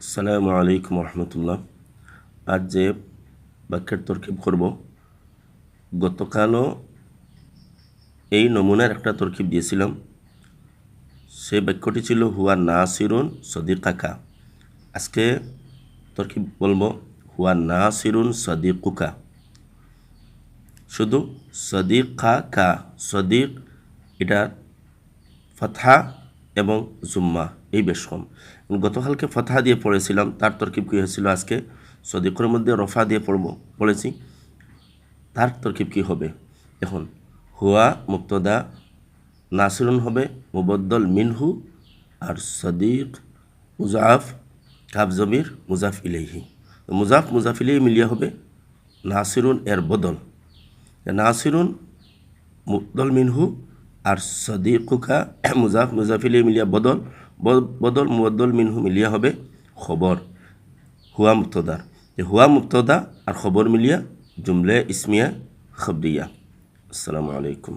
আসসালামু আলাইকুম রহমতুল্লাহ। আজ যে বাক্যের তরকিব করব, গতকালও এই নমুনার একটা তরকিব দিয়েছিলাম। সেই বাক্যটি ছিল হুয়া নাসিরুন সদিকাকা। আজকে তরকিব বলবো হুয়া নাসিরুন সদিকুকা। শুধু সদিকা, সদিক এটার ফাতহা এবং জুম্মা এই বেশ কম। গতকালকে ফাতহা দিয়ে পড়েছিলাম, তার তরকিব কী হয়েছিল, আজকে সদিকের মধ্যে রফা দিয়ে পড়েছি, তার তরকিব কী হবে। এখন হুয়া মুক্তদা, নাসিরুন হবে মুবদ্দল মিনহু, আর সদিক মুজাফ কাব জমির মুজাফ ইলাইহি। মুজাফ ইলাইহি মিলিয়ে হবে নাসিরুন এর বদল। নাসিরুন মুবদ্দল মিনহু আর সদিকুকা মুজাফ ইলাইহি মিলিয়া বদল মুবদ্দল মিনহু মিলিয়া হবে খবর হুয়া মুক্তদার। হুয়া মুক্তদা আর খবর মিলিয়া জুমলে ইসমিয়া খবরিয়া। আসসালামু আলাইকুম।